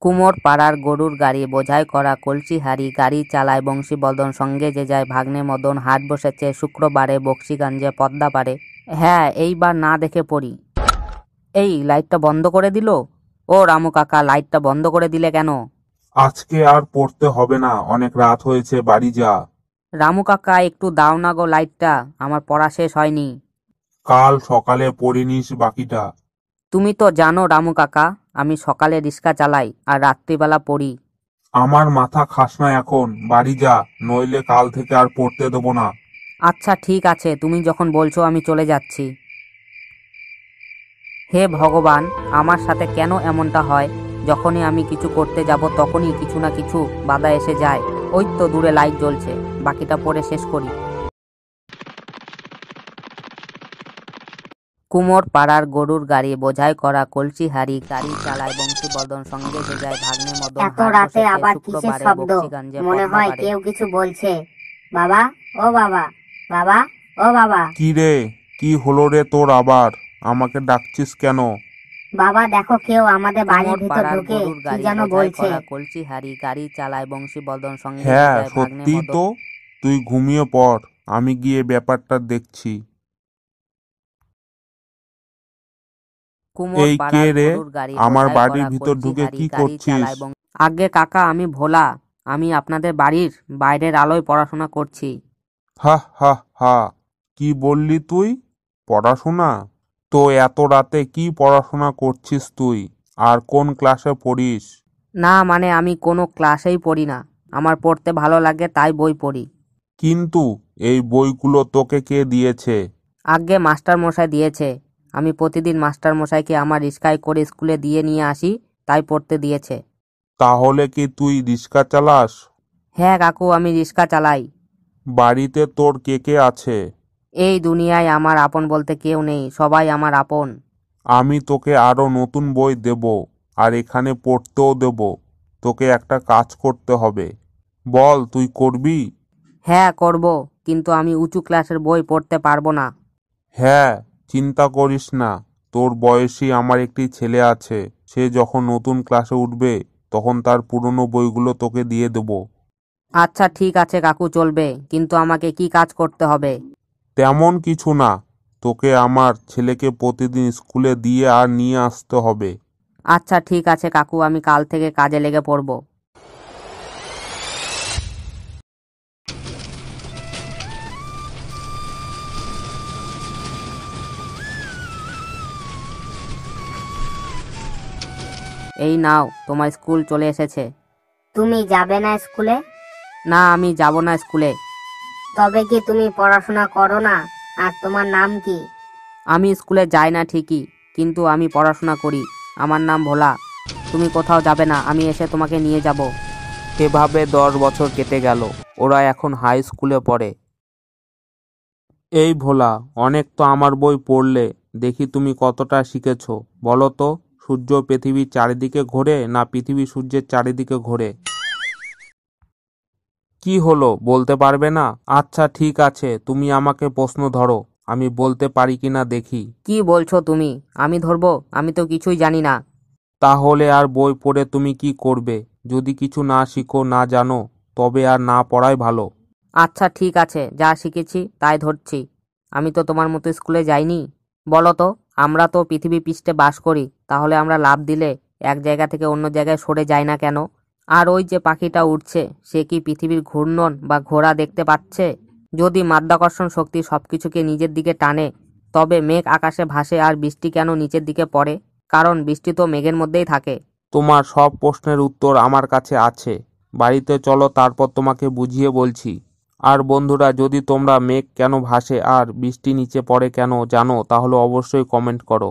কুমোর পাড়ার গরুর গাড়ি বোঝাই করা কলসি হাঁড়ি গাড়ি চালায় বংশীবদন সঙ্গে যে যায় ভাগ্নে মদন হাট বসেছে শুক্রবারে বক্সিগঞ্জে পদ্মা পারে। হ্যাঁ এইবার না দেখে পড়ি। এই লাইটটা বন্ধ করে দিল। ও রামু কাকা লাইটটা বন্ধ করে দিলে কেন? আজকে আর পড়তে হবে না, অনেক রাত হয়েছে, বাড়ি যা। রামু কাকা একটু দাও না গো লাইটটা, আমার পড়া শেষ হয়নি। কাল সকালে পড়ে নিস বাকিটা। তুমি তো জানো রামু কাকা, আমি সকালে রিক্সা চালাই আর রাত্রিবেলা পড়ি। আমার মাথা খাস না এখন, বাড়ি যা, নইলে কাল থেকে আর পড়তে দেবো না। আচ্ছা ঠিক আছে, তুমি যখন বলছো আমি চলে যাচ্ছি। হে ভগবান, আমার সাথে কেন এমনটা হয়? যখনই আমি কিছু করতে যাব তখনই কিছু না কিছু বাধা এসে যায়। ওই তো দূরে লাইট জ্বলছে, বাকিটা পরে শেষ করি। কুমোর পাড়ার গরুর গাড়ি বোঝাই করা কলসি হাঁড়ি গাড়ি চালায় বংশীবদন সঙ্গে যে যায় ভাগ্নে মদন এত হাট রাতে বসেছে আবার কিসের শুক্রবারে শব্দ? বক্সিগঞ্জে মনে পদ্মা হয় পারে। কেউ কিছু বলছে। বাবা, ও বাবা, বাবা, ও বাবা। কি রে, কি হলো রে তোর আবার? আমাকে ডাকছিস কেন? বাবা দেখো, কেউ আমাদের বাড়ির কুমোর ভিতর পাড়ার ঢুকে গরুর কি গাড়ি যেন বোঝাই বলছে। করা কলসি হাঁড়ি গাড়ি চালায় বংশীবদন সঙ্গে যে হ্যাঁ যায় ভাগ্নে সত্যিই মদন। তো। তুই ঘুমিয়ে পড়, আমি গিয়ে ব্যাপারটা দেখছি। কুমোর এই কে পাড়ার রে, গরুর গাড়ি আমার বোঝাই বাড়ির করা ভিতর কলসি ঢুকে হাঁড়ি কি গাড়ি করছিস? চালায় আগে কাকা আমি ভোলা, আমি আপনাদের বাড়ির বাইরের আলোয় পড়াশোনা করছি। হা হা হা, কি বললি তুই? পড়াশোনা? তো এত রাতে কি পড়াশোনা করছিস তুই? আর কোন ক্লাসে পড়িস? না মানে আমি কোনো ক্লাসেই পড়ি না, আমার পড়তে ভালো লাগে তাই বই পড়ি। কিন্তু এই বইগুলো তোকে কে দিয়েছে? আগে মাস্টার মশাই দিয়েছে, আমি প্রতিদিন মাস্টার মশাইকে আমার রিক্সায় করে স্কুলে দিয়ে নিয়ে আসি, তাই পড়তে দিয়েছে। তাহলে কি তুই রিক্সা চালাস? হ্যাঁ কাকু আমি রিক্সা চালাই। বাড়িতে তোর কে কে আছে? এই দুনিয়ায় আমার আপন বলতে কেউ নেই, সবাই আমার আপন। আমি তোকে আরো নতুন বই দেব, আর এখানে পড়তেও দেব। তোকে একটা কাজ করতে হবে, বল তুই করবি? হ্যাঁ করব, কিন্তু আমি উঁচু ক্লাসের বই পড়তে পারবো না। হ্যাঁ, চিন্তা করিস না, তোর বয়সী আমার একটি ছেলে আছে, সে যখন নতুন ক্লাসে উঠবে তখন তার পুরনো বইগুলো তোকে দিয়ে দেব। আচ্ছা ঠিক আছে কাকু চলবে, কিন্তু আমাকে কি কাজ করতে হবে? তেমন কিছু না, তোকে আমার ছেলেকে প্রতিদিন স্কুলে দিয়ে আর নিয়ে আসতে হবে। আচ্ছা ঠিক আছে কাকু, আমি কাল থেকে কাজে লেগে পড়ব। এই নাও তোমার স্কুল চলে এসেছে। তুমি যাবে না স্কুলে? না আমি যাব না স্কুলে। তবে কি তুমি পড়াশোনা করো না? আর তোমার নাম কি? আমি স্কুলে যাই না ঠিকই, কিন্তু আমি পড়াশোনা করি। আমার নাম ভোলা। তুমি কোথাও যাবে না, আমি এসে তোমাকে নিয়ে যাব। এভাবে 10 বছর কেটে গেল, ওরা এখন হাই স্কুলে পড়ে। এই ভোলা, অনেক তো আমার বই পড়লে, দেখি তুমি কতটা শিখেছো। বলো তো, সূর্য পৃথিবীর চারিদিকে ঘোরে না পৃথিবী সূর্যের চারিদিকে ঘোরে? কি হলো বলতে পারবে না? আচ্ছা ঠিক আছে, তুমি আমাকে প্রশ্ন ধরো, আমি বলতে পারি কিনা দেখি। কি বলছো তুমি? আমি ধরবো? আমি তো কিছুই জানি না। তাহলে আর বই পড়ে তুমি কি করবে? যদি কিছু না শিখো না জানো, তবে আর না পড়াই ভালো। আচ্ছা ঠিক আছে, যা শিখেছি তাই ধরছি। আমি তো তোমার মতো স্কুলে যাইনি। বলো তো, আমরা তো পৃথিবী পৃষ্ঠে বাস করি, তাহলে আমরা লাফ দিলে এক জায়গা থেকে অন্য জায়গায় সরে যায় না কেন? আর ওই যে পাখিটা উড়ছে, সে কি পৃথিবীর ঘূর্ণন বা ঘোরা দেখতে পাচ্ছে? যদি মাধ্যাকর্ষণ শক্তি সবকিছুকে নিজের দিকে টানে, তবে মেঘ আকাশে ভাসে আর বৃষ্টি কেন নিচের দিকে পড়ে? কারণ বৃষ্টি তো মেঘের মধ্যেই থাকে। তোমার সব প্রশ্নের উত্তর আমার কাছে আছে, বাড়িতে চলো তারপর তোমাকে বুঝিয়ে বলছি। আর বন্ধুরা, যদি তোমরা মেঘ কেন ভাসে আর বৃষ্টি নিচে পড়ে কেন জানো, তাহলে অবশ্যই কমেন্ট করো।